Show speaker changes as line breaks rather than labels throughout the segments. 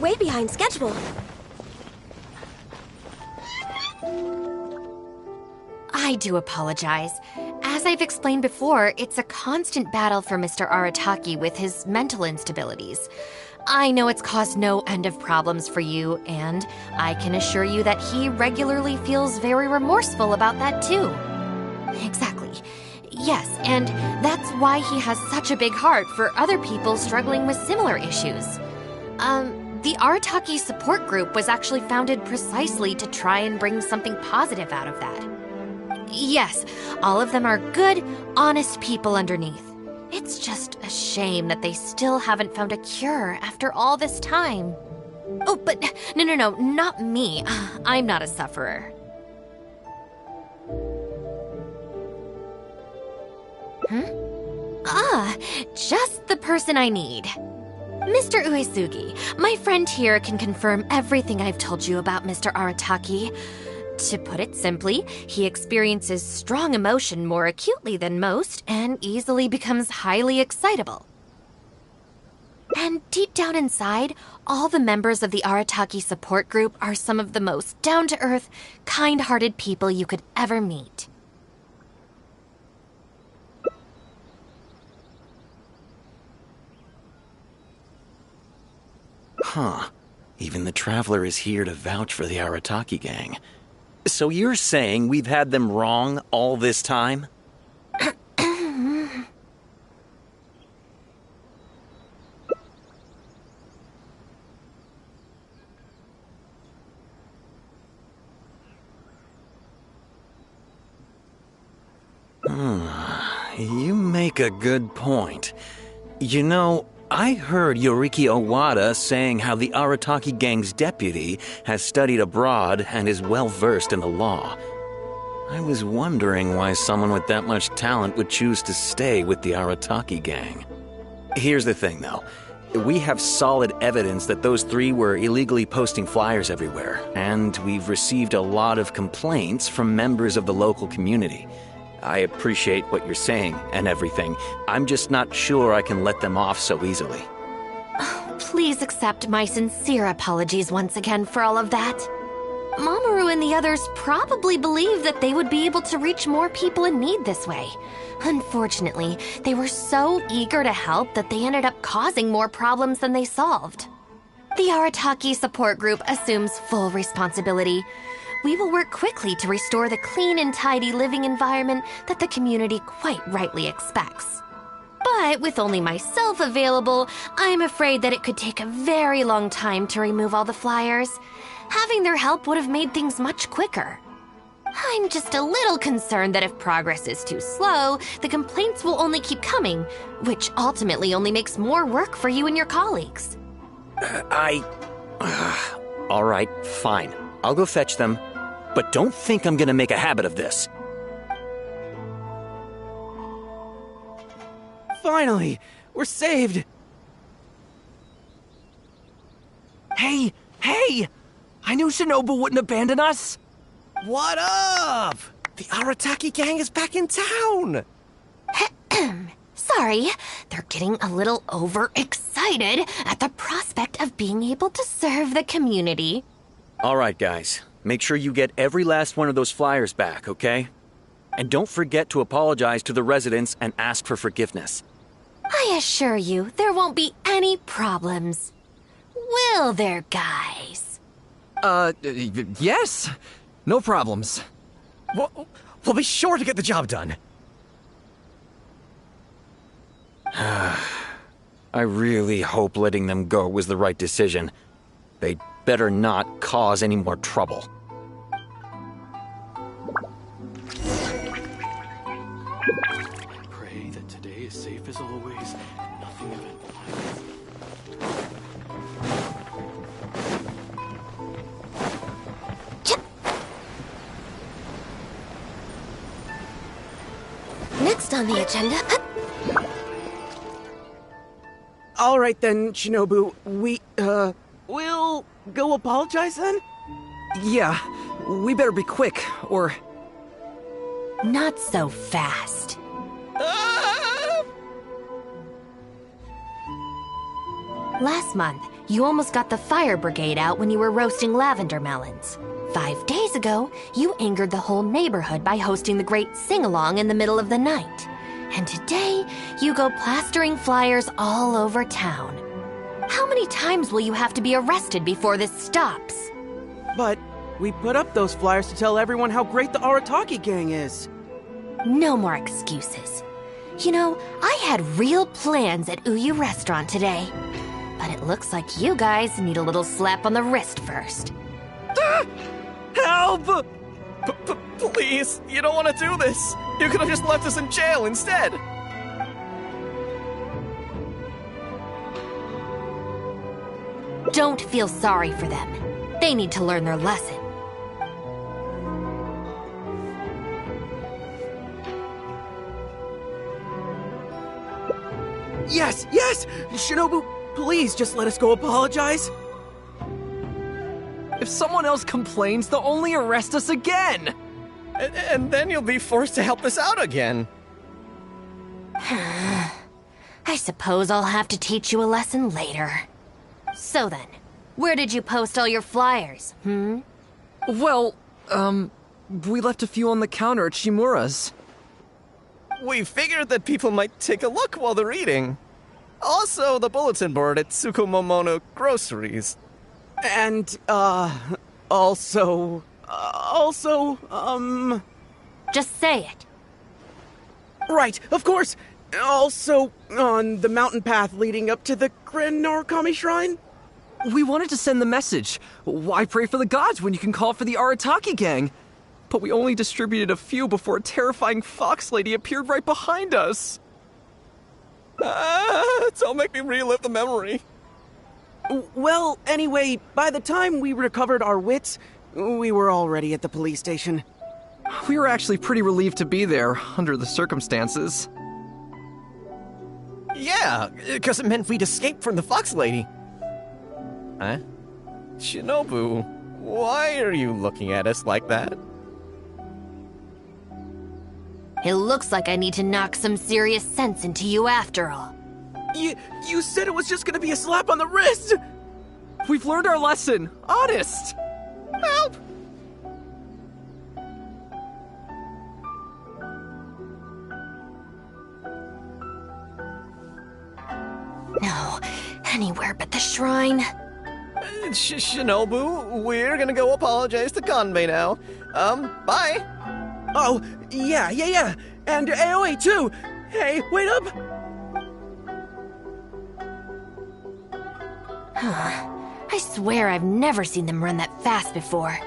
way behind schedule.
I do apologize. As I've explained before, it's a constant battle for Mr. Arataki with his mental instabilities. I know it's caused no end of problems for you, and I can assure you that he regularly feels very remorseful about that too. Exactly. Yes, and that's why he has such a big heart for other people struggling with similar issues. The Arataki support group was actually founded precisely to try and bring something positive out of that. Yes, all of them are good, honest people underneath. It's just a shame that they still haven't found a cure after all this time. Oh, but no, not me. I'm not a sufferer. Just the person I need. Mr. Uesugi, my friend here can confirm everything I've told you about Mr. Arataki. To put it simply, he experiences strong emotion more acutely than most and easily becomes highly excitable. And deep down inside, all the members of the Arataki support group are some of the most down-to-earth, kind-hearted people you could ever meet.
Huh. Even the Traveler is here to vouch for the Arataki gang. So you're saying we've had them wrong all this time? You make a good point. You know, I heard Yoriki Owada saying how the Arataki gang's deputy has studied abroad and is well-versed in the law. I was wondering why someone with that much talent would choose to stay with the Arataki gang. Here's the thing, though. We have solid evidence that those three were illegally posting flyers everywhere, and we've received a lot of complaints from members of the local community. I appreciate what you're saying and everything. I'm just not sure I can let them off so easily.
Oh, please accept my sincere apologies once again for all of that. Mamoru and the others probably believed that they would be able to reach more people in need this way. Unfortunately, they were so eager to help that they ended up causing more problems than they solved. The Arataki support group assumes full responsibility. We will work quickly to restore the clean and tidy living environment that the community quite rightly expects. But with only myself available, I'm afraid that it could take a very long time to remove all the flyers. Having their help would have made things much quicker. I'm just a little concerned that if progress is too slow, the complaints will only keep coming, which ultimately only makes more work for you and your colleagues.
All right, fine. I'll go fetch them. But don't think I'm gonna make a habit of this.
Finally! We're saved! Hey! I knew Shinobu wouldn't abandon us!
What up? The Arataki gang is back in town!
Sorry, they're getting a little overexcited at the prospect of being able to serve the community.
All right, guys. Make sure you get every last one of those flyers back, okay? And don't forget to apologize to the residents and ask for forgiveness.
I assure you, there won't be any problems. Will there, guys?
Yes! No problems.
We'll be sure to get the job done.
I really hope letting them go was the right decision. They'd better not cause any more trouble.
Pray that today is safe as always, and nothing eventful happens.
Next on the agenda...
All right then, Shinobu. We'll go apologize then?
Yeah, we better be quick, or...
Not so fast. Last month, You almost got the fire brigade out when you were roasting lavender melons. 5 days ago, you angered the whole neighborhood by hosting the great sing-along in the middle of the night. And today, you go plastering flyers all over town. How many times will you have to be arrested before this stops?
But we put up those flyers to tell everyone how great the Arataki gang is.
No more excuses. You know, I had real plans at Uyu Restaurant today. But it looks like you guys need a little slap on the wrist first.
Help!
Please, you don't want to do this. You could have just left us in jail instead.
Don't feel sorry for them. They need to learn their lesson.
Yes, yes! Shinobu, please just let us go apologize.
If someone else complains, they'll only arrest us again!
And then you'll be forced to help us out again.
I suppose I'll have to teach you a lesson later. So then, where did you post all your flyers,
Well, we left a few on the counter at Shimura's.
We figured that people might take a look while they're eating. Also, the bulletin board at Tsukumomono Groceries.
And, also...
Just say it.
Right, of course! Also, on the mountain path leading up to the Grand Narukami Shrine?
We wanted to send the message. Why pray for the gods when you can call for the Arataki gang? But we only distributed a few before a terrifying fox lady appeared right behind us.
Don't make me relive the memory.
Well, anyway, by the time we recovered our wits, we were already at the police station.
We were actually pretty relieved to be there, under the circumstances.
Yeah, because it meant we'd escape from the fox lady. Huh? Shinobu, why are you looking at us like that?
It looks like I need to knock some serious sense into you after all.
You said it was just gonna be a slap on the wrist!
We've learned our lesson, honest!
Help!
No, anywhere but the shrine.
Shinobu, we're gonna go apologize to Kanbei now. Bye!
Oh, yeah. And Aoi too! Hey, wait up!
I swear I've never seen them run that fast before.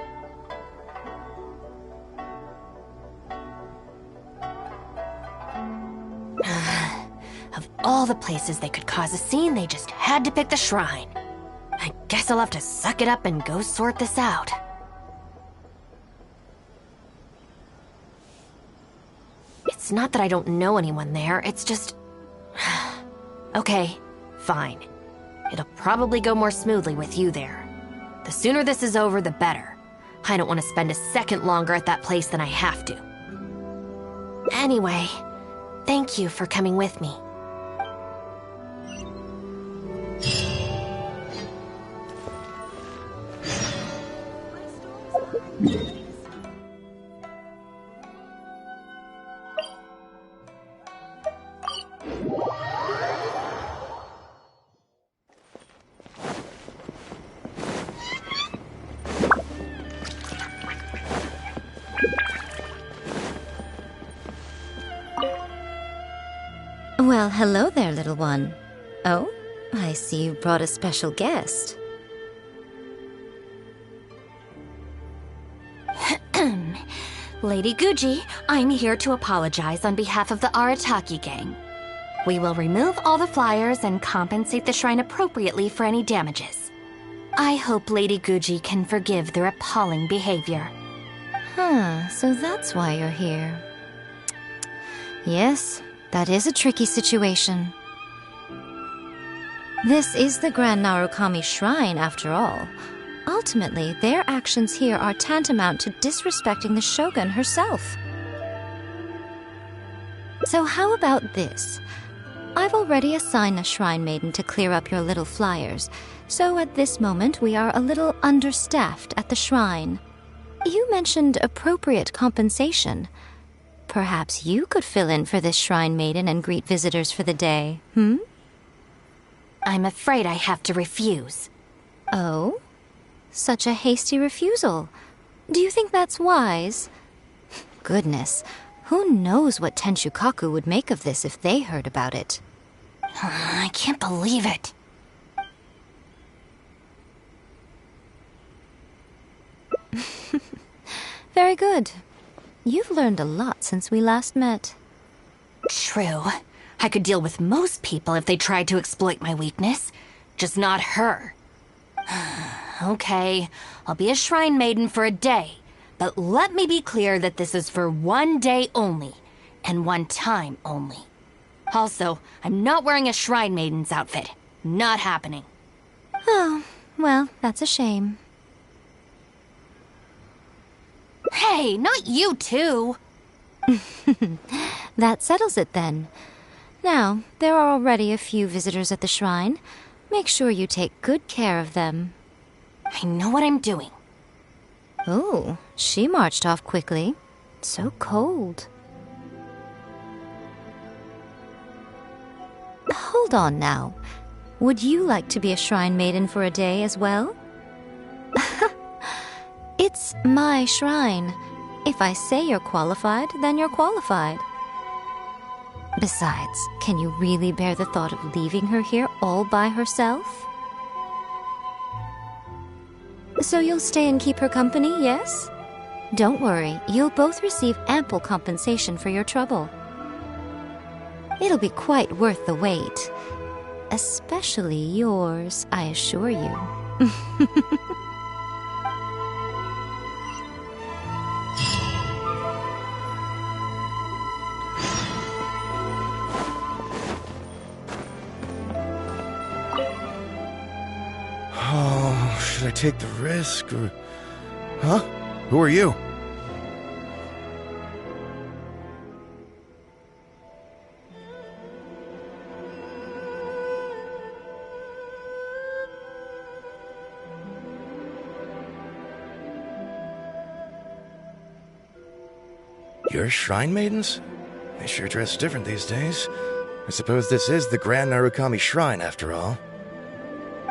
Of all the places they could cause a scene, they just had to pick the shrine. I guess I'll have to suck it up and go sort this out. It's not that I don't know anyone there, it's just... Okay, fine. It'll probably go more smoothly with you there. The sooner this is over, the better. I don't want to spend a second longer at that place than I have to. Anyway, thank you for coming with me.
Well, hello there, little one. Oh, I see you brought a special guest.
Lady Guji, I'm here to apologize on behalf of the Arataki gang. We will remove all the flyers and compensate the shrine appropriately for any damages. I hope Lady Guji can forgive their appalling behavior.
So that's why you're here. Yes, that is a tricky situation. This is the Grand Narukami Shrine, after all. Ultimately, their actions here are tantamount to disrespecting the Shogun herself. So how about this? I've already assigned a shrine maiden to clear up your little flyers, so at this moment we are a little understaffed at the shrine. You mentioned appropriate compensation. Perhaps you could fill in for this shrine maiden and greet visitors for the day, hmm?
I'm afraid I have to refuse.
Oh? Such a hasty refusal. Do you think that's wise? Goodness, who knows what Tenshukaku would make of this if they heard about it?
I can't believe it.
Very good. You've learned a lot since we last met.
True. I could deal with most people if they tried to exploit my weakness. Just not her. Okay, I'll be a shrine maiden for a day. But let me be clear that this is for one day only. And one time only. Also, I'm not wearing a shrine maiden's outfit. Not happening.
Oh, well, that's a shame.
Hey, not you too!
That settles it then. Now, there are already a few visitors at the shrine. Make sure you take good care of them.
I know what I'm doing.
Oh, she marched off quickly. So cold. Hold on now. Would you like to be a shrine maiden for a day as well? It's my shrine. If I say you're qualified, then you're qualified. Besides, can you really bear the thought of leaving her here all by herself? So you'll stay and keep her company, yes? Don't worry, you'll both receive ample compensation for your trouble. It'll be quite worth the wait. Especially yours, I assure you.
Oh, should I take the risk or... Huh? Who are you? You're shrine maidens? They sure dress different these days. I suppose this is the Grand Narukami Shrine, after all.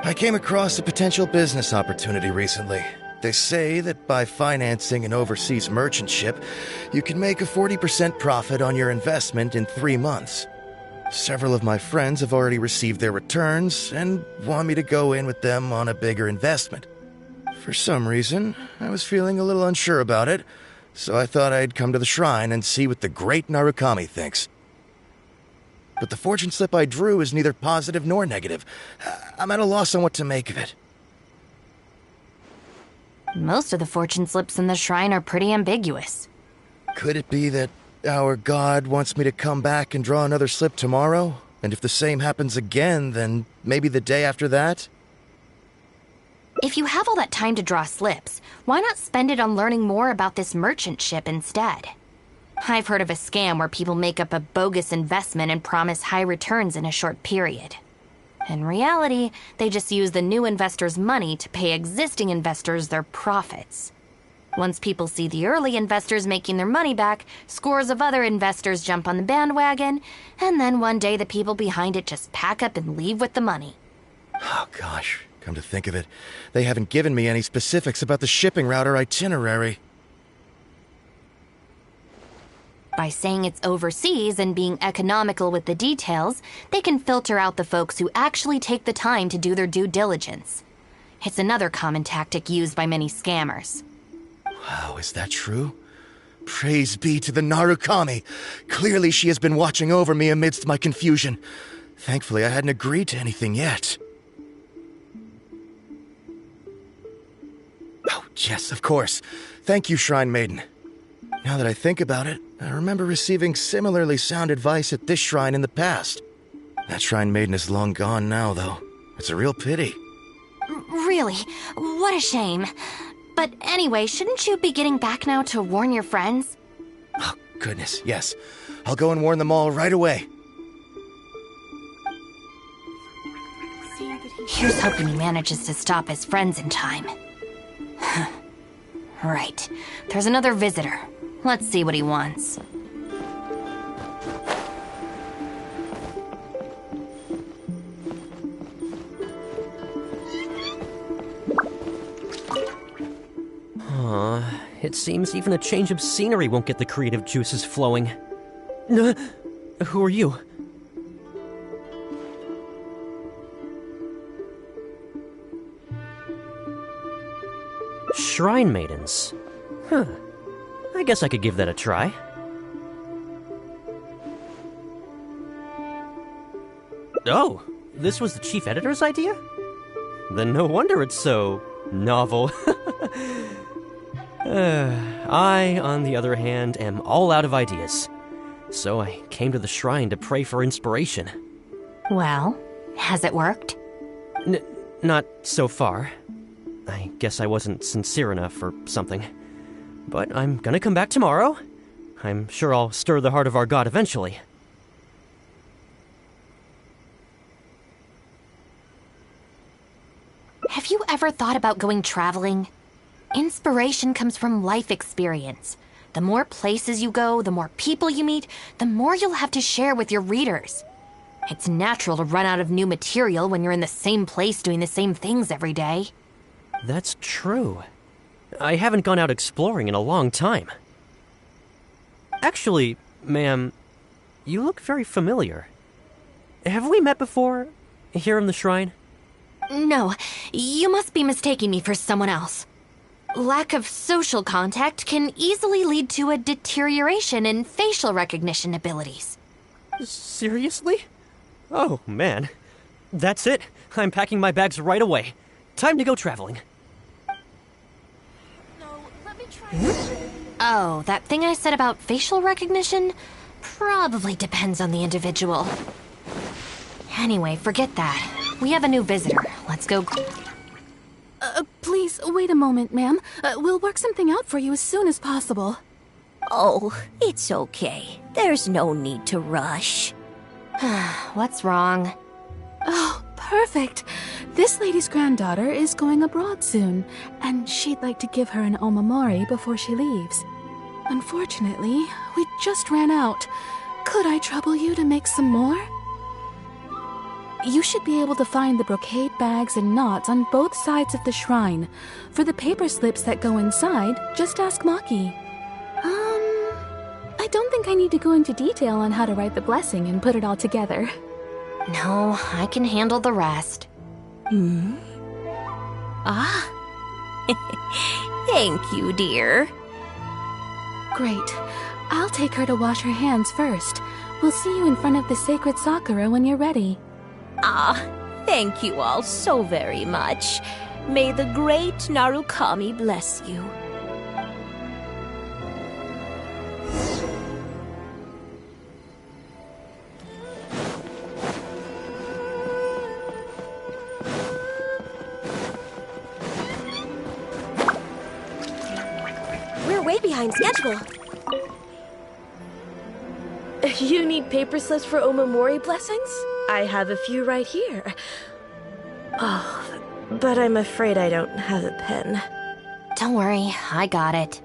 I came across a potential business opportunity recently. They say that by financing an overseas merchant ship, you can make a 40% profit on your investment in 3 months. Several of my friends have already received their returns and want me to go in with them on a bigger investment. For some reason, I was feeling a little unsure about it, so I thought I'd come to the shrine and see what the great Narukami thinks. But the fortune slip I drew is neither positive nor negative. I'm at a loss on what to make of it.
Most of the fortune slips in the shrine are pretty ambiguous.
Could it be that our god wants me to come back and draw another slip tomorrow? And if the same happens again, then maybe the day after that?
If you have all that time to draw slips, why not spend it on learning more about this merchant ship instead? I've heard of a scam where people make up a bogus investment and promise high returns in a short period. In reality, they just use the new investors' money to pay existing investors their profits. Once people see the early investors making their money back, scores of other investors jump on the bandwagon, and then one day the people behind it just pack up and leave with the money.
Oh gosh, come to think of it, they haven't given me any specifics about the shipping route or itinerary.
By saying it's overseas and being economical with the details, they can filter out the folks who actually take the time to do their due diligence. It's another common tactic used by many scammers.
Wow, is that true? Praise be to the Narukami! Clearly she has been watching over me amidst my confusion. Thankfully, I hadn't agreed to anything yet. Oh, yes, of course. Thank you, Shrine Maiden. Now that I think about it, I remember receiving similarly sound advice at this shrine in the past. That Shrine Maiden is long gone now, though. It's a real pity.
Really? What a shame. But anyway, shouldn't you be getting back now to warn your friends?
Oh, goodness, yes. I'll go and warn them all right away.
Here's hoping he manages to stop his friends in time. Right. There's another visitor. Let's see what he wants.
It seems even a change of scenery won't get the creative juices flowing. Who are you? Shrine maidens. Huh. I guess I could give that a try. Oh, this was the chief editor's idea? Then no wonder it's so novel. I, on the other hand, am all out of ideas. So I came to the shrine to pray for inspiration.
Well, has it worked?
Not so far. I guess I wasn't sincere enough or something. But I'm gonna come back tomorrow. I'm sure I'll stir the heart of our god eventually.
Have you ever thought about going traveling? Inspiration comes from life experience. The more places you go, the more people you meet, the more you'll have to share with your readers. It's natural to run out of new material when you're in the same place doing the same things every day.
That's true. I haven't gone out exploring in a long time. Actually, ma'am, you look very familiar. Have we met before, here in the shrine?
No, you must be mistaking me for someone else. Lack of social contact can easily lead to a deterioration in facial recognition abilities.
Seriously? Oh, man. That's it. I'm packing my bags right away. Time to go traveling.
Oh, that thing I said about facial recognition? Probably depends on the individual. Anyway, forget that. We have a new visitor. Let's go.
Please, wait a moment, ma'am. We'll work something out for you as soon as possible.
Oh, it's okay. There's no need to rush.
What's wrong?
Oh, perfect. This lady's granddaughter is going abroad soon, and she'd like to give her an omamori before she leaves. Unfortunately, we just ran out. Could I trouble you to make some more? You should be able to find the brocade bags and knots on both sides of the shrine. For the paper slips that go inside, just ask Maki. I don't think I need to go into detail on how to write the blessing and put it all together.
No, I can handle the rest.
Ah. Thank you, dear.
Great. I'll take her to wash her hands first. We'll see you in front of the sacred Sakura when you're ready.
Ah, thank you all so very much. May the great Narukami bless you.
We're way behind schedule. You need paper slips for Omamori blessings? I have a few right here. Oh, but I'm afraid I don't have a pen.
Don't worry, I got it.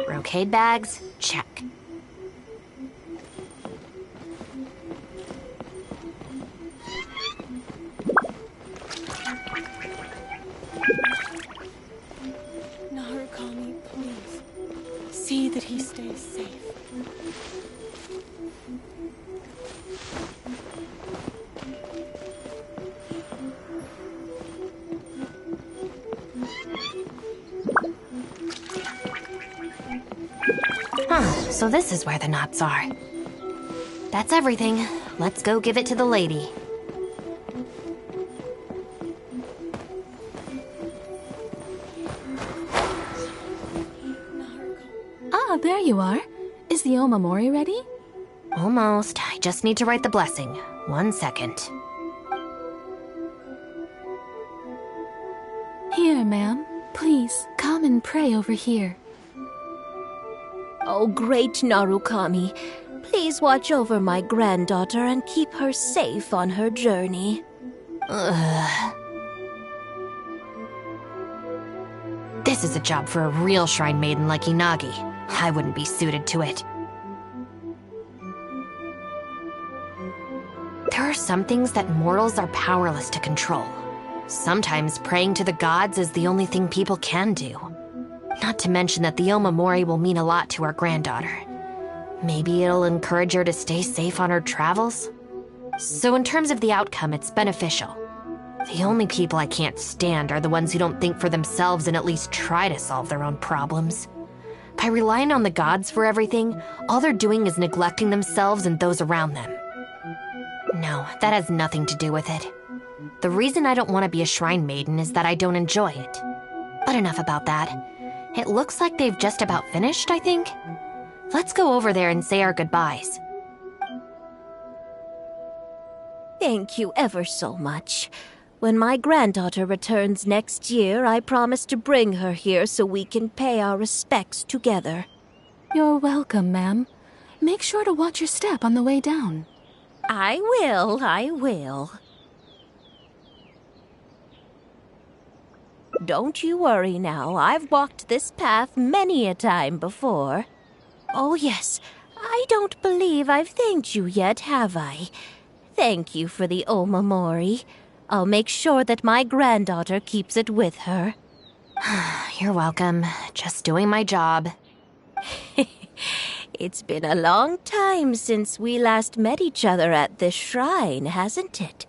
Brocade bags, check.
Narukami, please. See that he stays safe.
Huh, so this is where the knots are. That's everything. let's go give it to the lady.
Ah, there you are. Is the Omamori ready?
Almost. I just need to write the blessing. 1 second.
Here, ma'am. Please, come and pray over here.
Oh, great Narukami, please watch over my granddaughter and keep her safe on her journey.
Ugh. This is a job for a real shrine maiden like Inagi. I wouldn't be suited to it. There are some things that mortals are powerless to control. Sometimes praying to the gods is the only thing people can do. Not to mention that the Omamori will mean a lot to our granddaughter. Maybe it'll encourage her to stay safe on her travels? So in terms of the outcome, it's beneficial. The only people I can't stand are the ones who don't think for themselves and at least try to solve their own problems. By relying on the gods for everything, all they're doing is neglecting themselves and those around them. No, that has nothing to do with it. The reason I don't want to be a shrine maiden is that I don't enjoy it. But enough about that. It looks like they've just about finished, I think. Let's go over there and say our goodbyes.
Thank you ever so much. When my granddaughter returns next year, I promise to bring her here so we can pay our respects together.
You're welcome, ma'am. Make sure to watch your step on the way down.
I will. Don't you worry now, I've walked this path many a time before. Oh yes, I don't believe I've thanked you yet, have I? Thank you for the Omamori. I'll make sure that my granddaughter keeps it with her.
You're welcome. Just doing my job.
It's been a long time since we last met each other at this shrine, hasn't it?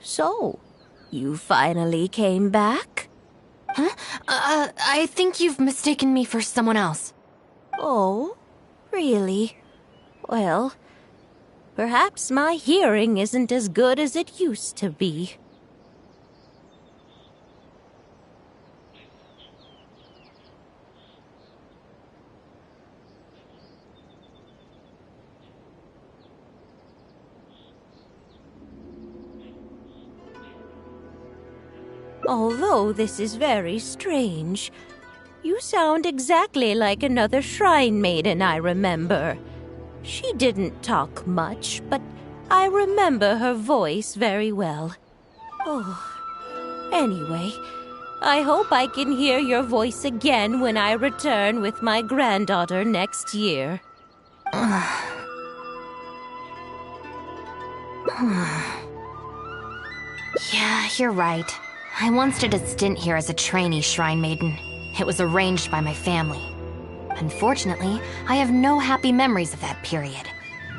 So, you finally came back?
Huh? I think you've mistaken me for someone else.
Oh, really? Well, perhaps my hearing isn't as good as it used to be. Although this is very strange, you sound exactly like another shrine maiden I remember. She didn't talk much, but I remember her voice very well. Oh, anyway, I hope I can hear your voice again when I return with my granddaughter next year.
Yeah, you're right. I once did a stint here as a trainee shrine maiden. It was arranged by my family. Unfortunately, I have no happy memories of that period.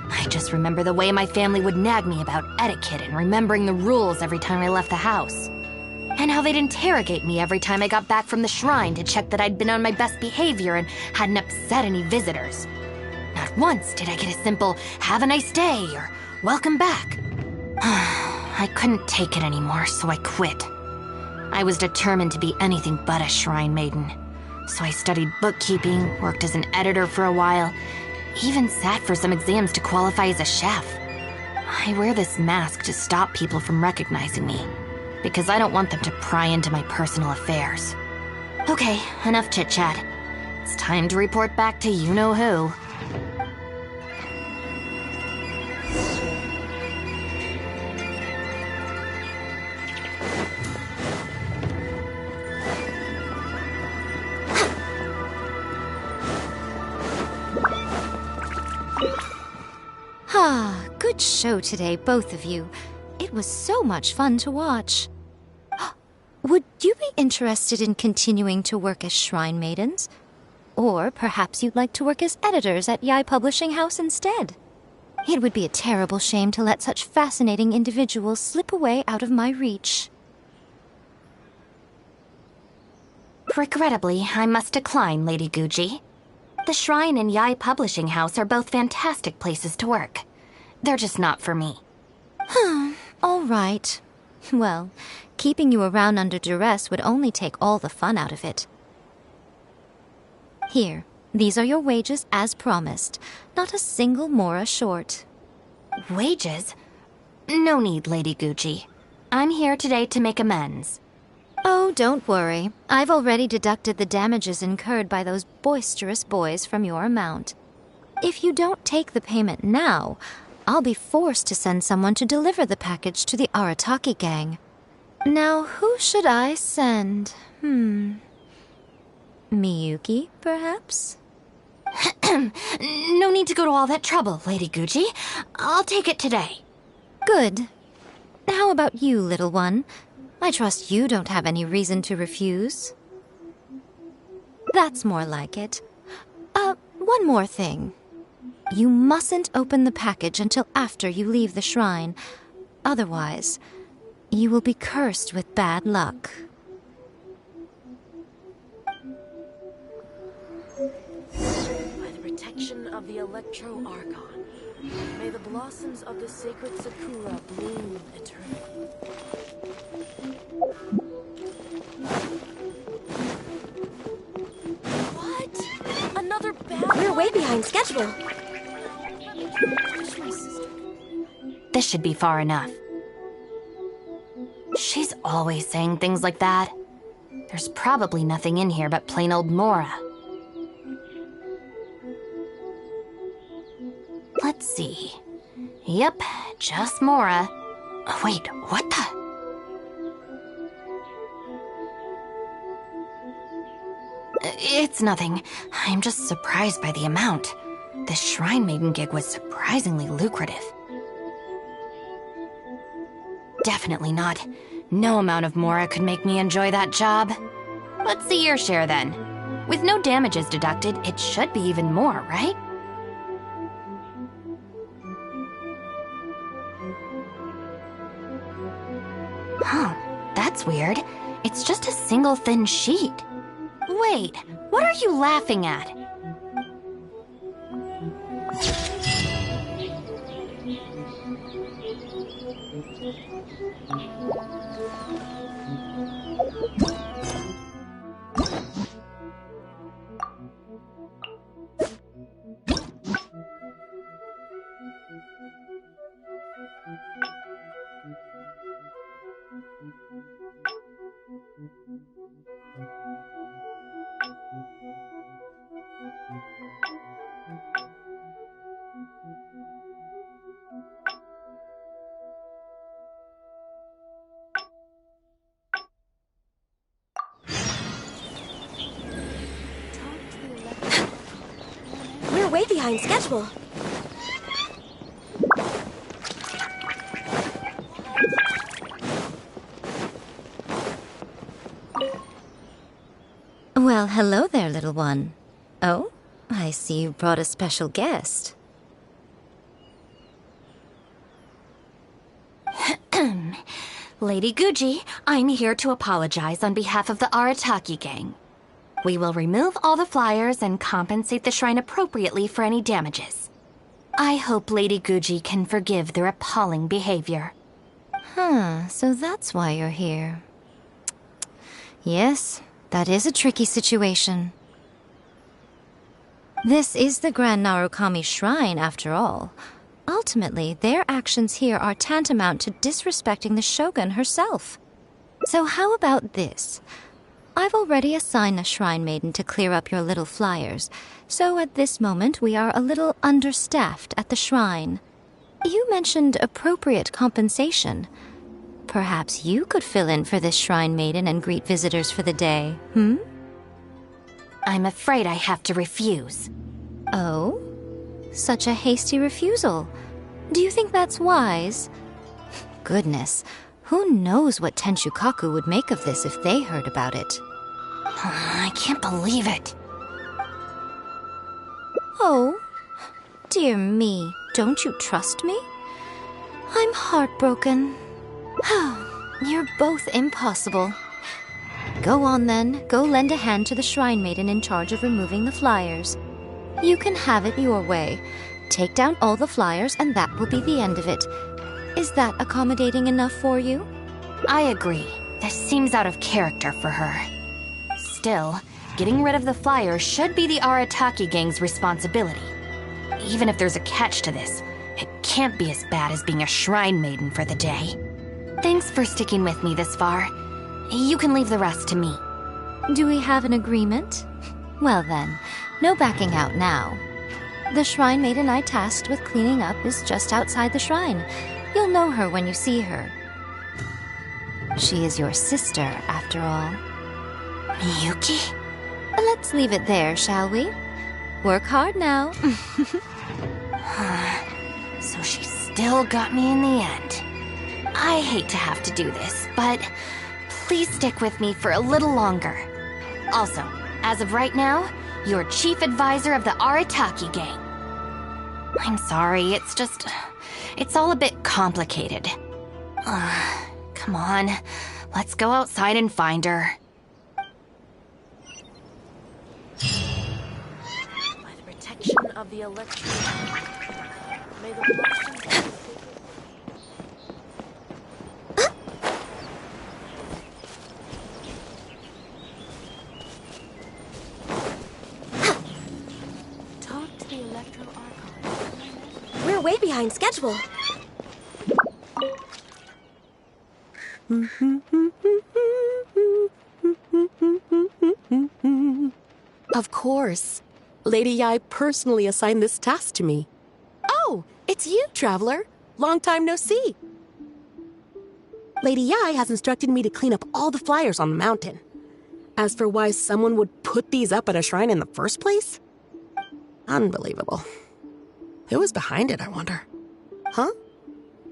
I just remember the way my family would nag me about etiquette and remembering the rules every time I left the house. And how they'd interrogate me every time I got back from the shrine to check that I'd been on my best behavior and hadn't upset any visitors. Not once did I get a simple, "Have a nice day," or "Welcome back." I couldn't take it anymore, so I quit. I was determined to be anything but a shrine maiden. So I studied bookkeeping, worked as an editor for a while, even sat for some exams to qualify as a chef. I wear this mask to stop people from recognizing me, because I don't want them to pry into my personal affairs. Okay, enough chit-chat. It's time to report back to you-know-who.
Ah, good show today, both of you. It was so much fun to watch. Would you be interested in continuing to work as shrine maidens? Or perhaps you'd like to work as editors at Yae Publishing House instead? It would be a terrible shame to let such fascinating individuals slip away out of my reach.
Regrettably, I must decline, Lady Guji. The Shrine and Yae Publishing House are both fantastic places to work. They're just not for me.
All right. Well, keeping you around under duress would only take all the fun out of it. Here, these are your wages as promised. Not a single mora short.
Wages? No need, Lady Gucci. I'm here today to make amends.
Oh, don't worry. I've already deducted the damages incurred by those boisterous boys from your amount. If you don't take the payment now, I'll be forced to send someone to deliver the package to the Arataki gang. Now, who should I send? Miyuki, perhaps?
No need to go to all that trouble, Lady Gucci. I'll take it today.
Good. How about you, little one? I trust you don't have any reason to refuse. That's more like it. One more thing. You mustn't open the package until after you leave the shrine. Otherwise, you will be cursed with bad luck.
By the protection of the Electro Archon, may the blossoms of the sacred Sakura bloom eternally. What? Another bad
We're way behind schedule. This should be far enough. She's always saying things like that. There's probably nothing in here but plain old Mora. Let's see. Yep, just Mora. Wait, what the? It's nothing. I'm just surprised by the amount. This Shrine Maiden gig was surprisingly lucrative. Definitely not. No amount of Mora could make me enjoy that job. Let's see your share then. With no damages deducted, it should be even more, right? Huh, that's weird. It's just a single thin sheet. Wait, what are you laughing at?
We're way behind schedule.
Well, hello there, little one. Oh, I see you brought a special guest.
Lady Gucci, I'm here to apologize on behalf of the Arataki gang. We will remove all the flyers and compensate the shrine appropriately for any damages. I hope Lady Gucci can forgive their appalling behavior.
So that's why you're here. Yes, that is a tricky situation. This is the Grand Narukami Shrine, after all. Ultimately, their actions here are tantamount to disrespecting the Shogun herself. So how about this? I've already assigned a Shrine Maiden to clear up your little flyers, so at this moment we are a little understaffed at the shrine. You mentioned appropriate compensation. Perhaps you could fill in for this Shrine Maiden and greet visitors for the day,
I'm afraid I have to refuse.
Oh? Such a hasty refusal. Do you think that's wise? Goodness, who knows what Tenshukaku would make of this if they heard about it?
I can't believe it.
Oh, dear me, don't you trust me? I'm heartbroken. You're both impossible. Go on then, go lend a hand to the Shrine Maiden in charge of removing the flyers. You can have it your way, take down all the flyers and that will be the end of it. Is that accommodating enough for you?
I agree. This seems out of character for her. Still, getting rid of the flyers should be the Arataki gang's responsibility. Even if there's a catch to this, it can't be as bad as being a shrine maiden for the day. Thanks for sticking with me this far. You can leave the rest to me.
Do we have an agreement? Well then, no backing out now. The shrine maiden I tasked with cleaning up is just outside the shrine. You'll know her when you see her. She is your sister, after all.
Miyuki?
Let's leave it there, shall we? Work hard now.
So she still got me in the end. I hate to have to do this, but please stick with me for a little longer. Also, as of right now, you're chief advisor of the Arataki gang. I'm sorry, it's all a bit complicated. Come on, let's go outside and find her.
By the protection of the electric, may the blessings talk to the Electro Archon.
We're way behind schedule.
Of course. Lady Yai personally assigned this task to me. Oh, it's you, Traveler. Long time no see. Lady Yai has instructed me to clean up all the flyers on the mountain. As for why someone would put these up at a shrine in the first place? Unbelievable. Who was behind it, I wonder? Huh?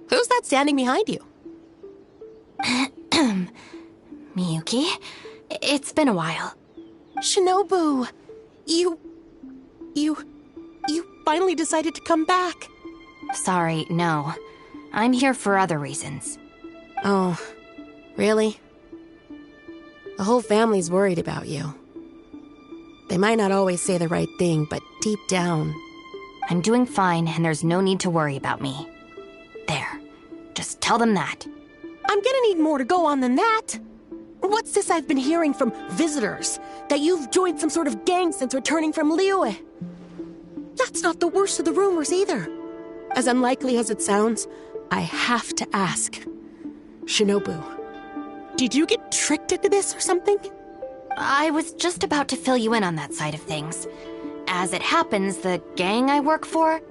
Who's that standing behind you?
Miyuki, it's been a while.
Shinobu, you finally decided to come back.
Sorry, no. I'm here for other reasons.
Oh, really? The whole family's worried about you. They might not always say the right thing, but deep down...
I'm doing fine, and there's no need to worry about me. There. Just tell them that.
I'm gonna need more to go on than that. What's this I've been hearing from visitors? That you've joined some sort of gang since returning from Liyue? That's not the worst of the rumors either. As unlikely as it sounds, I have to ask. Shinobu, did you get tricked into this or something?
I was just about to fill you in on that side of things. As it happens, the gang I work for,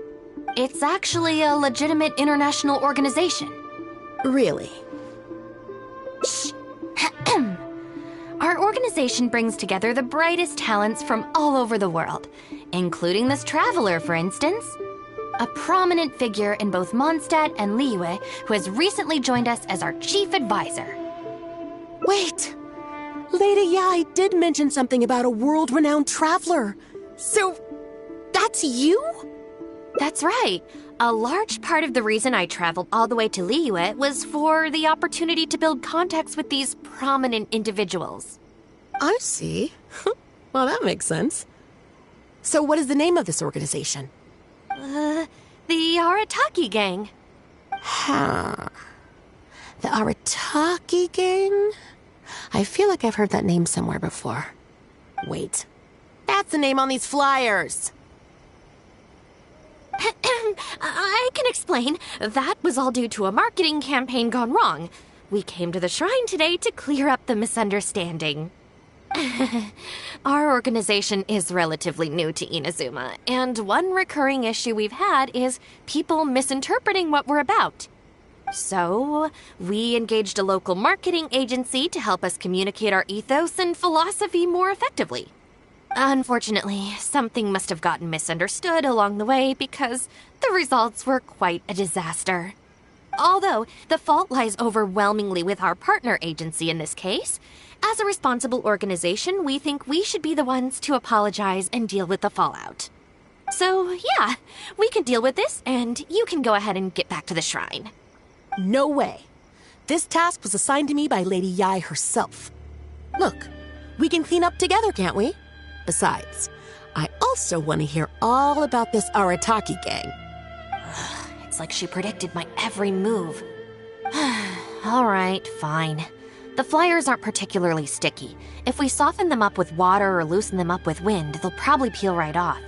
it's actually a legitimate international organization.
Really?
Shh. Our organization brings together the brightest talents from all over the world, including this traveler, for instance. A prominent figure in both Mondstadt and Liyue who has recently joined us as our chief advisor.
Wait! Lady Yai did mention something about a world-renowned traveler. So, that's you?
That's right. A large part of the reason I traveled all the way to Liyue was for the opportunity to build contacts with these prominent individuals.
I see. Well, that makes sense. So what is the name of this organization?
The Arataki gang.
Huh. The Arataki gang? I feel like I've heard that name somewhere before. Wait. That's the name on these flyers!
I can explain. That was all due to a marketing campaign gone wrong. We came to the shrine today to clear up the misunderstanding. Our organization is relatively new to Inazuma, and one recurring issue we've had is people misinterpreting what we're about. So, we engaged a local marketing agency to help us communicate our ethos and philosophy more effectively. Unfortunately, something must have gotten misunderstood along the way because the results were quite a disaster. Although, the fault lies overwhelmingly with our partner agency in this case, as a responsible organization, we think we should be the ones to apologize and deal with the fallout. So, yeah, we can deal with this, and you can go ahead and get back to the shrine.
No way. This task was assigned to me by Lady Yai herself. Look, we can clean up together, can't we? Besides, I also want to hear all about this Arataki gang.
It's like she predicted my every move. Alright, fine. The flyers aren't particularly sticky. If we soften them up with water or loosen them up with wind, they'll probably peel right off.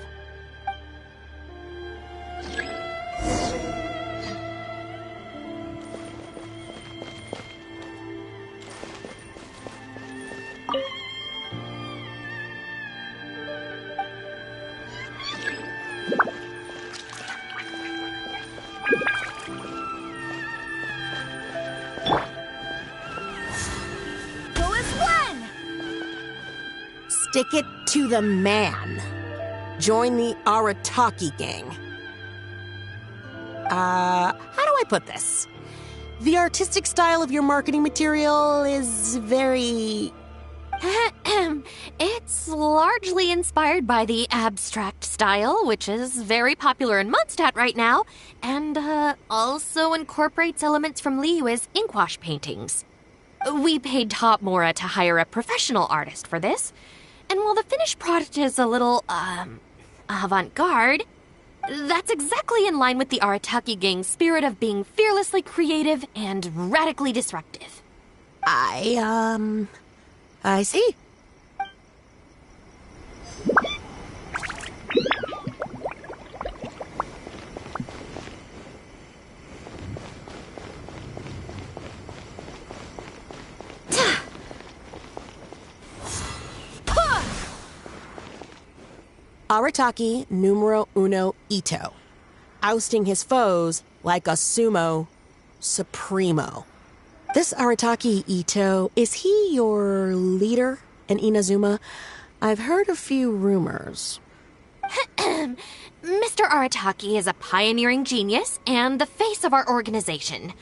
Stick it to the man. Join the Arataki gang. How do I put this? The artistic style of your marketing material is very...
It's largely inspired by the abstract style, which is very popular in Mondstadt right now, and also incorporates elements from Liyue's inkwash paintings. We paid Top Mora to hire a professional artist for this, and while the finished product is a little, avant-garde, that's exactly in line with the Arataki gang's spirit of being fearlessly creative and radically disruptive.
I see. Arataki numero uno Ito, ousting his foes like a sumo supremo. This Arataki Ito, is he your leader in Inazuma? I've heard a few rumors.
Mr. Arataki is a pioneering genius and the face of our organization.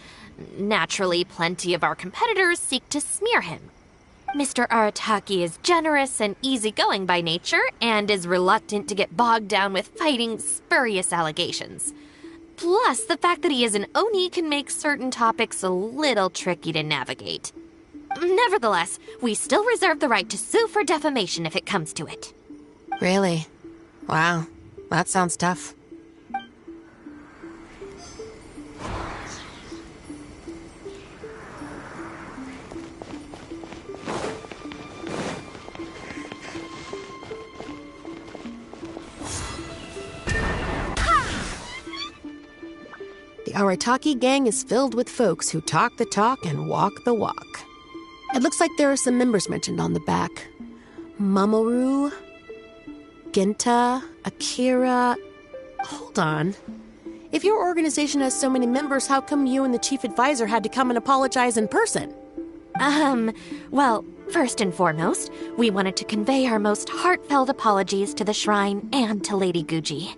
Naturally, plenty of our competitors seek to smear him. Mr. Arataki is generous and easygoing by nature and is reluctant to get bogged down with fighting spurious allegations. Plus, the fact that he is an Oni can make certain topics a little tricky to navigate. Nevertheless, we still reserve the right to sue for defamation if it comes to it.
Really? Wow, that sounds tough. The Arataki gang is filled with folks who talk the talk and walk the walk. It looks like there are some members mentioned on the back. Mamoru, Genta, Akira... Hold on. If your organization has so many members, how come you and the chief advisor had to come and apologize in person?
Well, first and foremost, we wanted to convey our most heartfelt apologies to the shrine and to Lady Guji.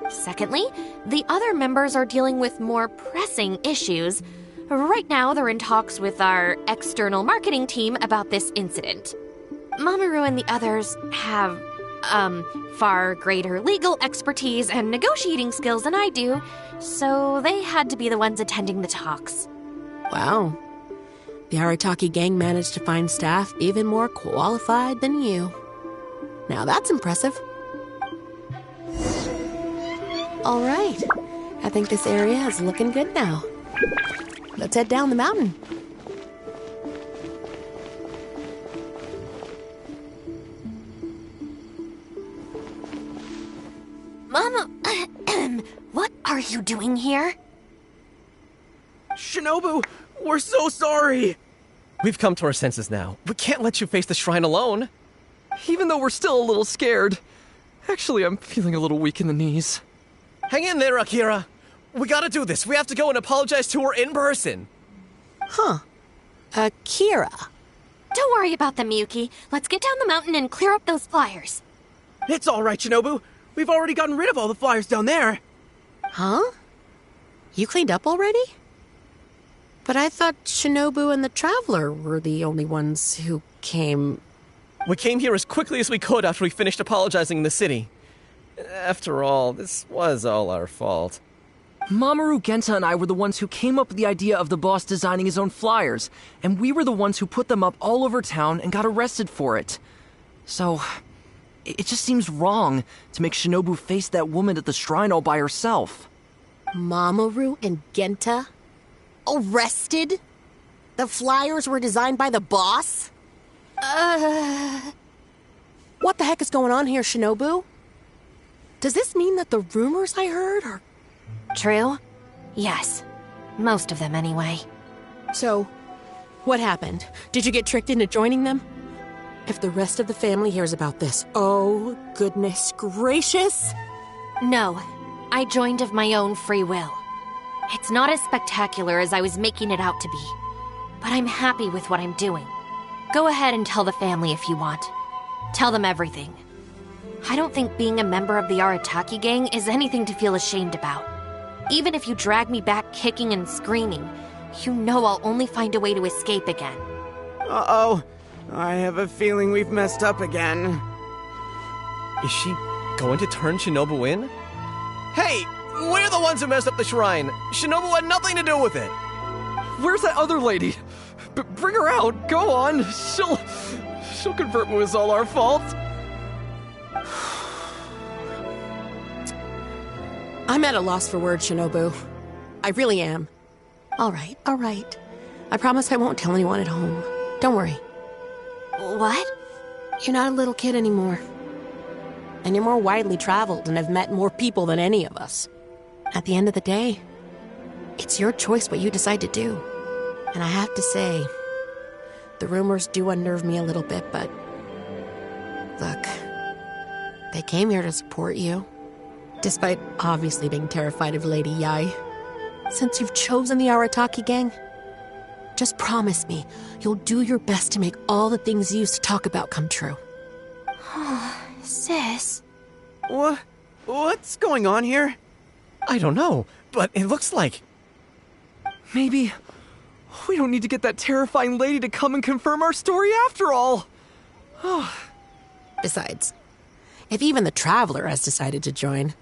Secondly, the other members are dealing with more pressing issues. Right now, they're in talks with our external marketing team about this incident. Mamoru and the others have, far greater legal expertise and negotiating skills than I do, so they had to be the ones attending the talks.
Wow. The Arataki gang managed to find staff even more qualified than you. Now that's impressive. All right. I think this area is looking good now. Let's head down the mountain.
Mama, what are you doing here?
Shinobu, we're so sorry!
We've come to our senses now. We can't let you face the shrine alone.
Even though we're still a little scared. Actually, I'm feeling a little weak in the knees.
Hang in there, Akira. We gotta do this. We have to go and apologize to her in person.
Huh. Akira.
Don't worry about them, Yuki. Let's get down the mountain and clear up those flyers.
It's all right, Shinobu. We've already gotten rid of all the flyers down there.
Huh? You cleaned up already? But I thought Shinobu and the Traveler were the only ones who came...
We came here as quickly as we could after we finished apologizing in the city. After all, this was all our fault.
Mamoru, Genta, and I were the ones who came up with the idea of the boss designing his own flyers, and we were the ones who put them up all over town and got arrested for it. So, It just seems wrong to make Shinobu face that woman at the shrine all by herself.
Mamoru and Genta? Arrested? The flyers were designed by the boss? What the heck is going on here, Shinobu? Does this mean that the rumors I heard are...
True? Yes. Most of them, anyway.
So, what happened? Did you get tricked into joining them? If the rest of the family hears about this, oh, goodness gracious!
No, I joined of my own free will. It's not as spectacular as I was making it out to be, but I'm happy with what I'm doing. Go ahead and tell the family if you want. Tell them everything. I don't think being a member of the Arataki gang is anything to feel ashamed about. Even if you drag me back kicking and screaming, you know I'll only find a way to escape again.
Uh-oh. I have a feeling we've messed up again.
Is she going to turn Shinobu in? Hey, we're the ones who messed up the shrine. Shinobu had nothing to do with it.
Where's that other lady? Bring her out. Go on. She'll convert me. It was all our fault.
I'm at a loss for words, Shinobu. I really am. All right. I promise I won't tell anyone at home. Don't worry.
What?
You're not a little kid anymore. And you're more widely traveled and have met more people than any of us. At the end of the day, it's your choice what you decide to do. And I have to say, the rumors do unnerve me a little bit, but... Look, they came here to support you. Despite obviously being terrified of Lady Yae. Since you've chosen the Arataki gang, just promise me you'll do your best to make all the things you used to talk about come true.
Sis.
What's going on here?
I don't know, but it looks like...
Maybe we don't need to get that terrifying lady to come and confirm our story after all.
Besides, if even the Traveler has decided to join,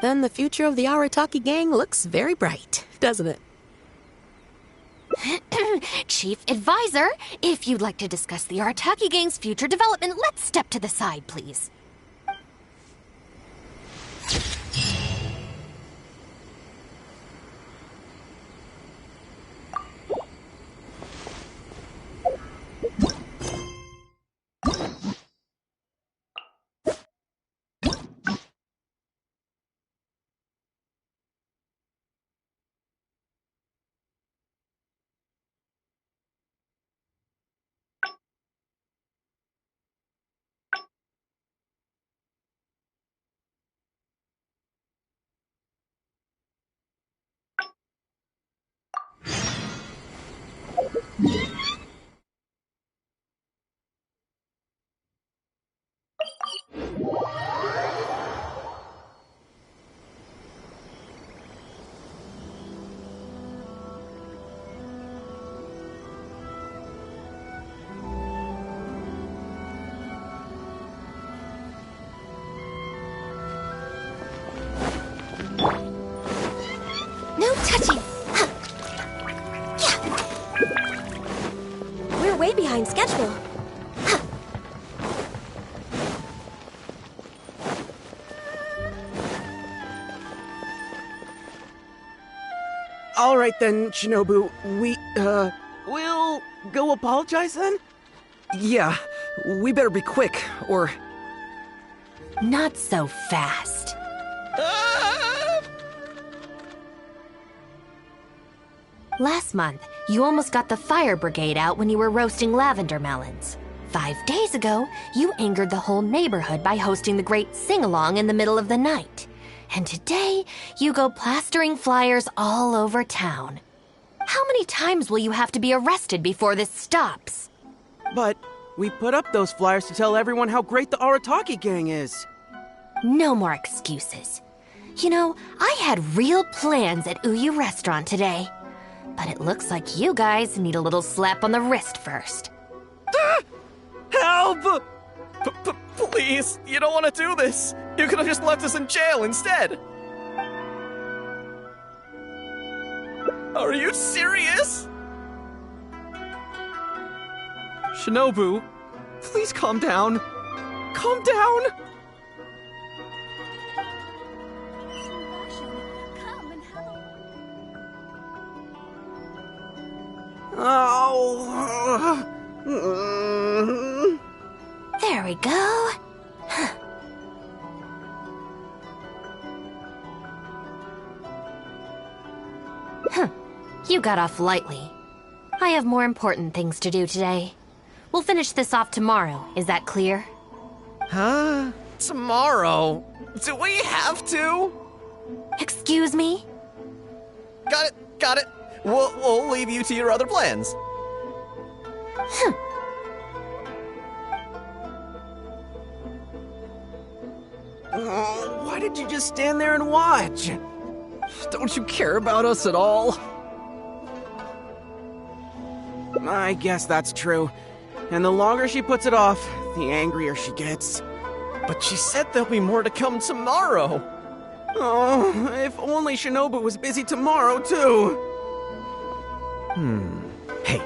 then the future of the Arataki gang looks very bright, doesn't it?
Chief Advisor, if you'd like to discuss the Arataki gang's future development, let's step to the side, please. No touching! Huh. Yeah. We're way behind schedule. Huh.
All right then, Shinobu. We'll go apologize then?
Yeah, we better be quick, or...
Not so fast. Last month, you almost got the fire brigade out when you were roasting lavender melons. 5 days ago, you angered the whole neighborhood by hosting the great sing-along in the middle of the night. And today, you go plastering flyers all over town. How many times will you have to be arrested before this stops?
But we put up those flyers to tell everyone how great the Arataki gang is.
No more excuses. You know, I had real plans at Uyu Restaurant today. But it looks like you guys need a little slap on the wrist first.
Help! Please, you don't want to do this. You could have just left us in jail instead. Are you serious?
Shinobu, please calm down. calm down!
Oh.
There we go. You got off lightly. I have more important things to do today. We'll finish this off tomorrow, is that clear?
Huh? Tomorrow? Do we have to?
Excuse me?
Got it. We'll leave you to your other plans.
Oh, why did you just stand there and watch?
Don't you care about us at all?
I guess that's true. And the longer she puts it off, the angrier she gets.
But she said there'll be more to come tomorrow.
Oh, if only Shinobu was busy tomorrow, too.
Hey,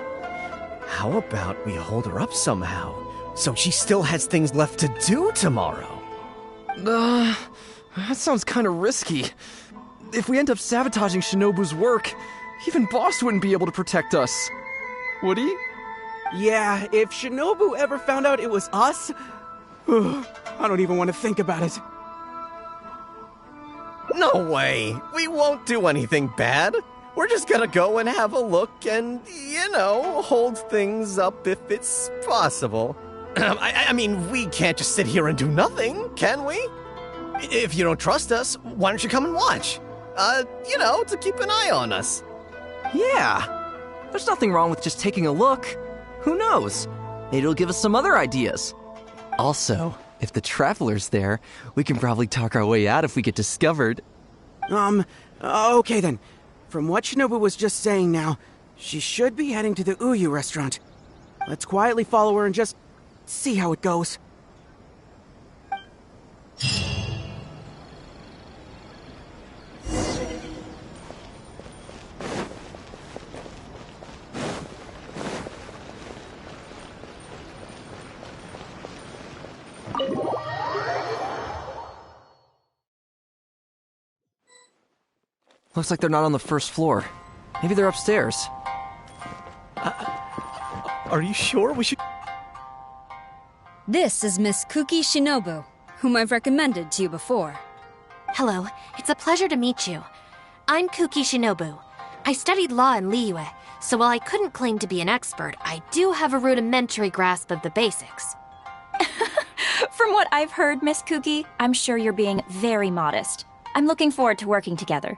how about we hold her up somehow, so she still has things left to do tomorrow?
That sounds kind of risky. If we end up sabotaging Shinobu's work, even Boss wouldn't be able to protect us. Would he?
Yeah, if Shinobu ever found out it was us, I don't even want to think about it.
No way! We won't do anything bad. We're just gonna go and have a look and, hold things up if it's possible. I mean, we can't just sit here and do nothing, can we? If you don't trust us, why don't you come and watch? To keep an eye on us.
Yeah. There's nothing wrong with just taking a look. Who knows? Maybe it'll give us some other ideas. Also, if the Traveler's there, we can probably talk our way out if we get discovered.
Okay then. From what Shinobu was just saying now, she should be heading to the Uyu restaurant. Let's quietly follow her and just see how it goes.
Looks like they're not on the first floor. Maybe they're upstairs.
Are you sure we should...
This is Miss Kuki Shinobu, whom I've recommended to you before.
Hello, it's a pleasure to meet you. I'm Kuki Shinobu. I studied law in Liyue, so while I couldn't claim to be an expert, I do have a rudimentary grasp of the basics.
From what I've heard, Miss Kuki, I'm sure you're being very modest. I'm looking forward to working together.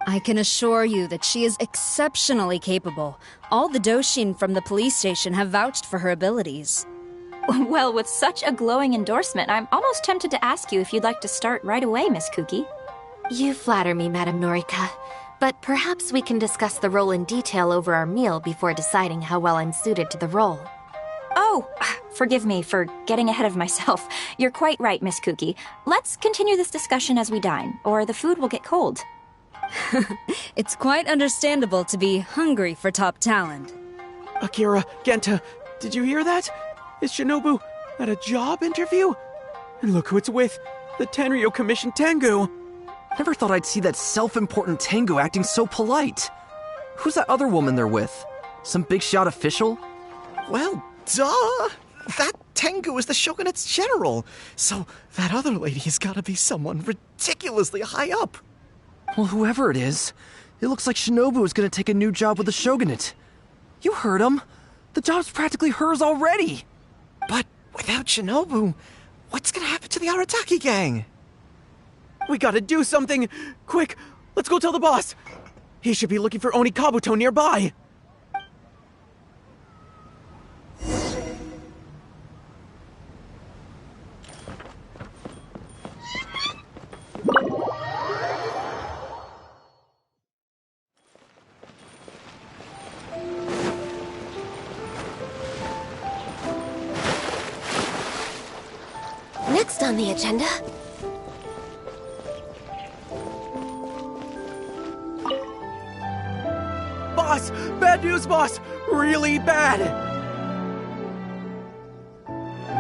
I can assure you that she is exceptionally capable. All the Doshin from the police station have vouched for her abilities.
Well, with such a glowing endorsement, I'm almost tempted to ask you if you'd like to start right away, Miss Kuki.
You flatter me, Madame Norika. But perhaps we can discuss the role in detail over our meal before deciding how well I'm suited to the role.
Oh, forgive me for getting ahead of myself. You're quite right, Miss Kuki. Let's continue this discussion as we dine, or the food will get cold.
It's quite understandable to be hungry for top talent.
Akira, Genta, did you hear that? Is Shinobu at a job interview? And look who it's with, the Tenryo Commission Tengu.
Never thought I'd see that self-important Tengu acting so polite. Who's that other woman they're with? Some big shot official?
Well, duh! That Tengu is the Shogunate's general, so that other lady has gotta be someone ridiculously high up.
Well, whoever it is, it looks like Shinobu is gonna take a new job with the Shogunate. You heard him. The job's practically hers already.
But without Shinobu, what's gonna happen to the Arataki gang?
We gotta do something! Quick, let's go tell the boss! He should be looking for Oni Kabuto nearby!
Next on the agenda...
Boss! Bad news, boss! Really bad!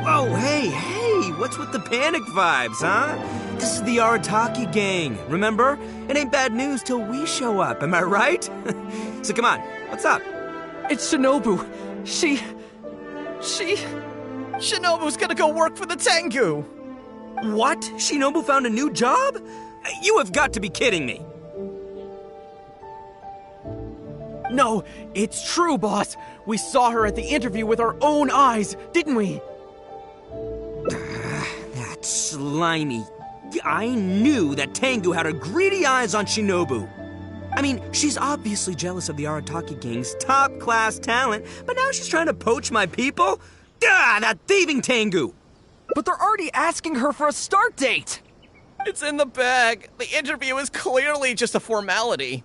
Whoa, hey, what's with the panic vibes, huh? This is the Arataki gang, remember? It ain't bad news till we show up, am I right? So come on, what's up?
It's Shinobu. Shinobu's gonna go work for the Tengu!
What? Shinobu found a new job? You have got to be kidding me.
No, it's true, boss. We saw her at the interview with our own eyes, didn't we?
That slimy. I knew that Tengu had her greedy eyes on Shinobu. I mean, she's obviously jealous of the Arataki gang's top-class talent, but now she's trying to poach my people? That thieving Tengu!
But they're already asking her for a start date! It's in the bag. The interview is clearly just a formality.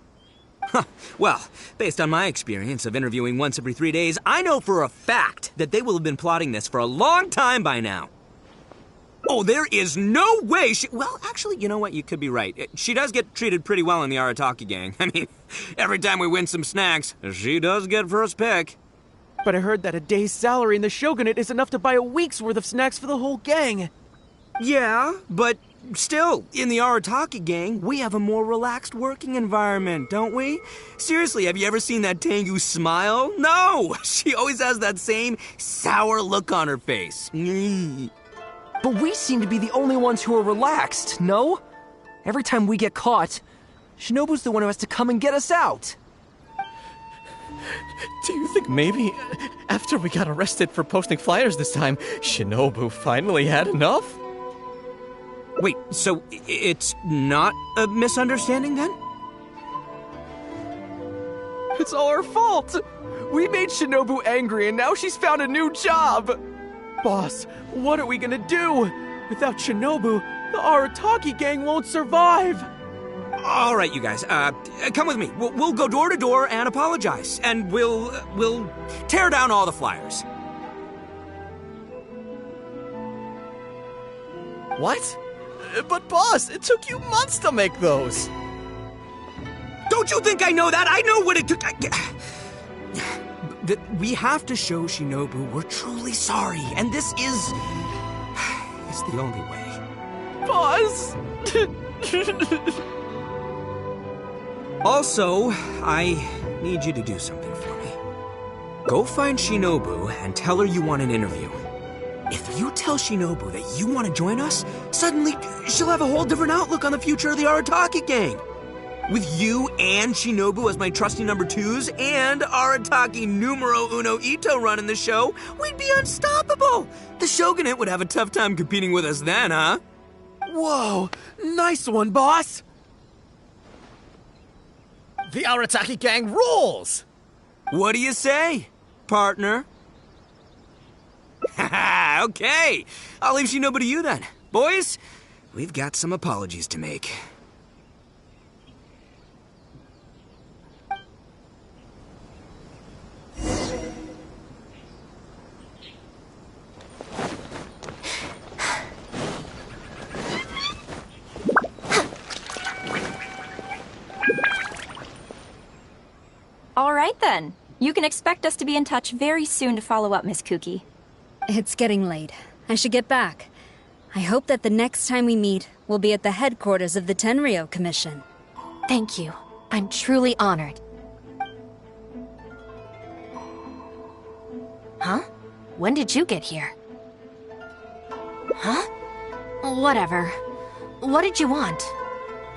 Huh. Well, based on my experience of interviewing once every 3 days, I know for a fact that they will have been plotting this for a long time by now. Oh, there is no way she... Well, actually, you know what? You could be right. She does get treated pretty well in the Arataki gang. I mean, every time we win some snacks, she does get first pick.
But I heard that a day's salary in the Shogunate is enough to buy a week's worth of snacks for the whole gang.
Yeah, but still, in the Arataki gang, we have a more relaxed working environment, don't we? Seriously, have you ever seen that Tengu smile? No! She always has that same sour look on her face.
But we seem to be the only ones who are relaxed, no? Every time we get caught, Shinobu's the one who has to come and get us out. Do you think maybe, after we got arrested for posting flyers this time, Shinobu finally had enough?
Wait, so it's not a misunderstanding then?
It's all our fault! We made Shinobu angry and now she's found a new job!
Boss, what are we gonna do? Without Shinobu, the Arataki gang won't survive!
All right, you guys, come with me. We'll go door to door and apologize, and we'll tear down all the flyers.
What? But boss, it took you months to make those.
Don't you think I know that? I know what it took. We have to show Shinobu we're truly sorry, and this is the only way.
Boss!
Also, I need you to do something for me. Go find Shinobu and tell her you want an interview. If you tell Shinobu that you want to join us, suddenly she'll have a whole different outlook on the future of the Arataki gang. With you and Shinobu as my trusty number twos and Arataki numero uno Ito running the show, we'd be unstoppable. The Shogunate would have a tough time competing with us then, huh?
Whoa, nice one, boss!
The Arataki gang rules!
What do you say, partner? Haha, okay. I'll leave Shinobu to you then. Boys, we've got some apologies to make.
All right, then. You can expect us to be in touch very soon to follow up, Miss Kuki.
It's getting late. I should get back. I hope that the next time we meet, we'll be at the headquarters of the Khaenri'ah Commission.
Thank you. I'm truly honored. Huh? When did you get here? Huh? Whatever. What did you want?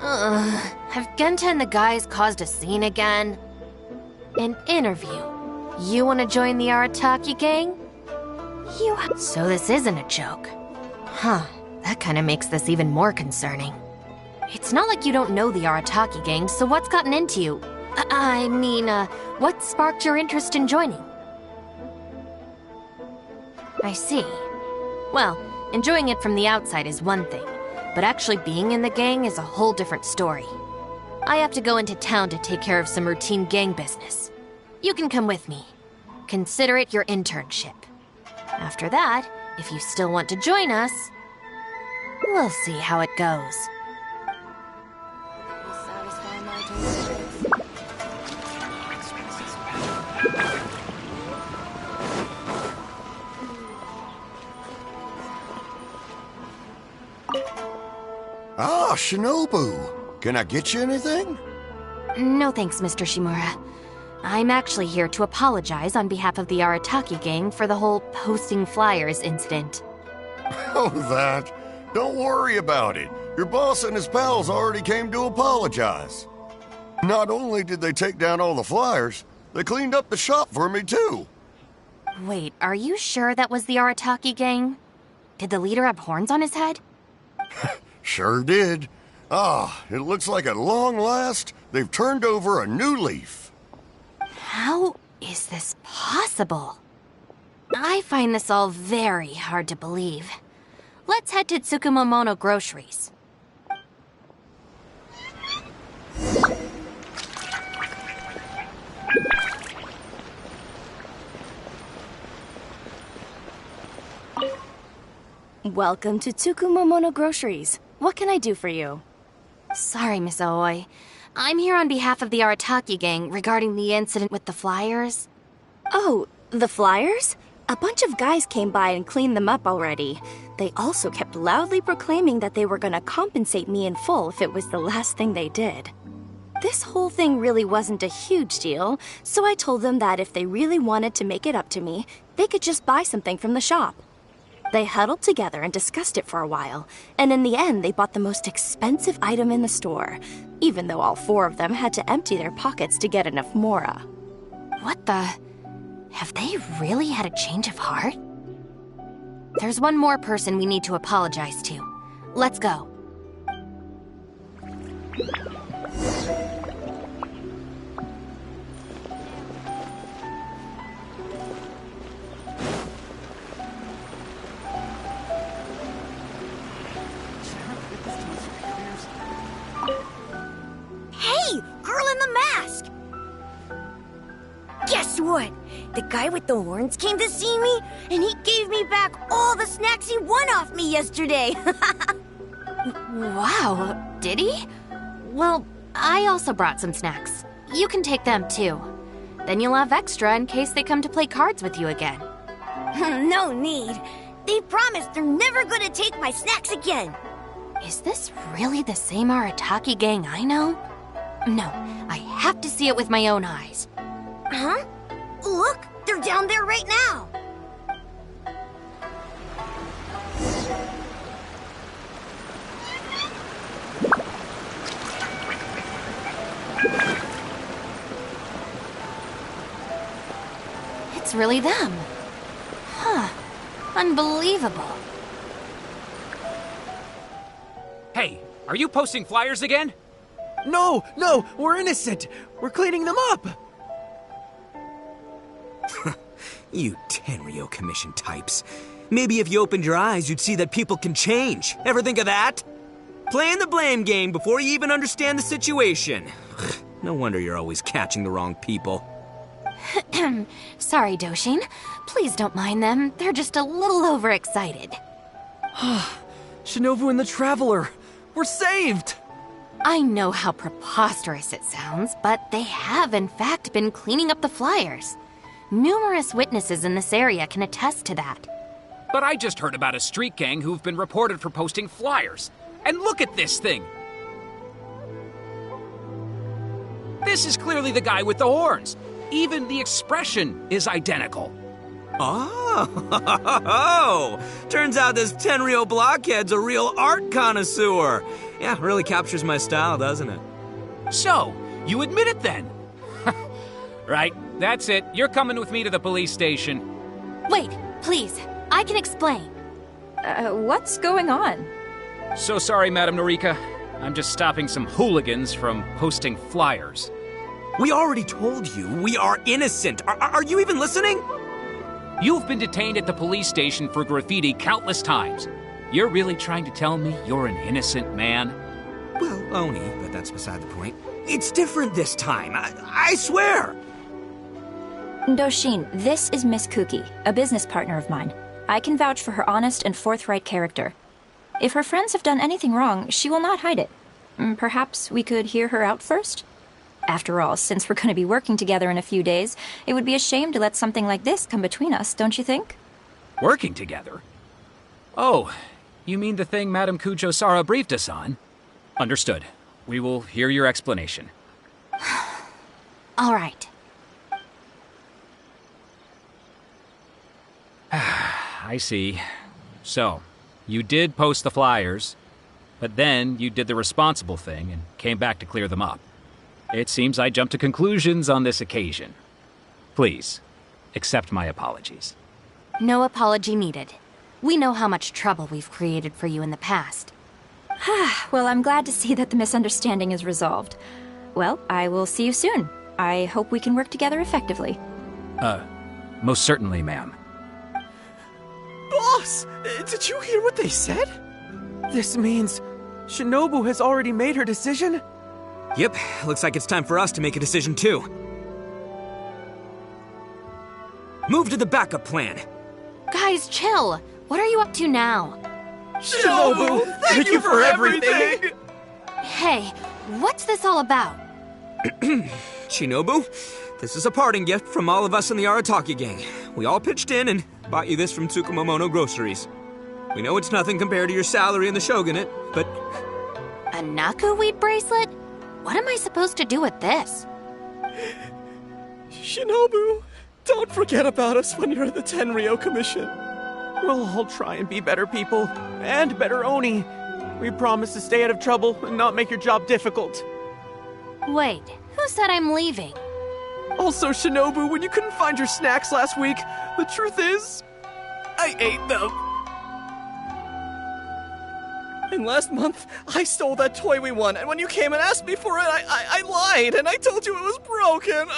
Have Genta and the guys caused a scene again? An interview? You want to join the Arataki gang? So this isn't a joke. Huh, that kind of makes this even more concerning. It's not like you don't know the Arataki gang, so what's gotten into you? I mean, what sparked your interest in joining? I see. Well, enjoying it from the outside is one thing, but actually being in the gang is a whole different story. I have to go into town to take care of some routine gang business. You can come with me. Consider it your internship. After that, if you still want to join us, we'll see how it goes.
Ah, Shinobu. Can I get you anything?
No thanks, Mr. Shimura. I'm actually here to apologize on behalf of the Arataki gang for the whole posting flyers incident.
Oh, that. Don't worry about it. Your boss and his pals already came to apologize. Not only did they take down all the flyers, they cleaned up the shop for me, too.
Wait, are you sure that was the Arataki gang? Did the leader have horns on his head?
Sure did. Ah, it looks like at long last, they've turned over a new leaf.
How is this possible? I find this all very hard to believe. Let's head to Tsukumomono Groceries.
Welcome to Tsukumomono Groceries. What can I do for you?
Sorry, Miss Aoi. I'm here on behalf of the Arataki gang regarding the incident with the flyers.
Oh, the flyers? A bunch of guys came by and cleaned them up already. They also kept loudly proclaiming that they were gonna compensate me in full if it was the last thing they did. This whole thing really wasn't a huge deal, so I told them that if they really wanted to make it up to me, they could just buy something from the shop. They huddled together and discussed it for a while, and in the end they bought the most expensive item in the store, even though all four of them had to empty their pockets to get enough mora.
What the... Have they really had a change of heart? There's one more person we need to apologize to. Let's go.
Hey, girl in the mask! Guess what? The guy with the horns came to see me, and he gave me back all the snacks he won off me yesterday.
Wow, did he? Well, I also brought some snacks. You can take them too. Then you'll have extra in case they come to play cards with you again.
No need. They promised they're never gonna take my snacks again.
Is this really the same Arataki gang I know? No, I have to see it with my own eyes.
Huh? Look, they're down there right now.
It's really them. Huh. Unbelievable.
Hey, are you posting flyers again?
No, we're innocent. We're cleaning them up.
You Tenryo Commission types. Maybe if you opened your eyes, you'd see that people can change. Ever think of that? Playing the blame game before you even understand the situation. No wonder you're always catching the wrong people.
Sorry, Doshin. Please don't mind them. They're just a little overexcited.
Shinobu and the Traveler. We're saved!
I know how preposterous it sounds, but they have in fact been cleaning up the flyers. Numerous witnesses in this area can attest to that.
But I just heard about a street gang who've been reported for posting flyers. And look at this thing! This is clearly the guy with the horns. Even the expression is identical. Oh, turns out this Tenryo blockhead's a real art connoisseur. Yeah, really captures my style, doesn't it? So, you admit it then? Right, that's it. You're coming with me to the police station.
Wait, please. I can explain.
What's going on?
So sorry, Madam Norika. I'm just stopping some hooligans from posting flyers. We already told you we are innocent. Are you even listening? You've been detained at the police station for graffiti countless times. You're really trying to tell me you're an innocent man? Well, Oni, but that's beside the point. It's different this time, I swear!
Doshin, this is Miss Kuki, a business partner of mine. I can vouch for her honest and forthright character. If her friends have done anything wrong, she will not hide it. Perhaps we could hear her out first? After all, since we're going to be working together in a few days, it would be a shame to let something like this come between us, don't you think?
Working together? Oh, you mean the thing Madame Kujo-Sara briefed us on?
Understood. We will hear your explanation.
All right.
I see. So, you did post the flyers, but then you did the responsible thing and came back to clear them up. It seems I jumped to conclusions on this occasion. Please, accept my apologies.
No apology needed. We know how much trouble we've created for you in the past.
Well, I'm glad to see that the misunderstanding is resolved. Well, I will see you soon. I hope we can work together effectively.
Most certainly, ma'am.
Boss! Did you hear what they said? This means Shinobu has already made her decision?
Yep, looks like it's time for us to make a decision too. Move to the backup plan.
Guys, chill. What are you up to now?
Shinobu, thank you for everything!
Hey, what's this all about?
Shinobu, this is a parting gift from all of us in the Arataki gang. We all pitched in and bought you this from Tsukumomono Groceries. We know it's nothing compared to your salary in the shogunate, but...
A Naku weed bracelet? What am I supposed to do with this?
Shinobu, don't forget about us when you're at the Tenryou Commission.
We'll all try and be better people, and better Oni. We promise to stay out of trouble and not make your job difficult.
Wait, who said I'm leaving?
Also, Shinobu, when you couldn't find your snacks last week, the truth is, I ate them.
And last month, I stole that toy we won, and when you came and asked me for it, I lied, and I told you it was broken.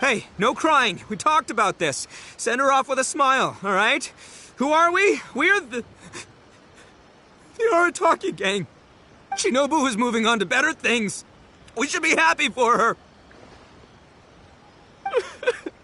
Hey, no crying. We talked about this. Send her off with a smile, all right? Who are we? We're the Arataki gang. Shinobu is moving on to better things. We should be happy for her.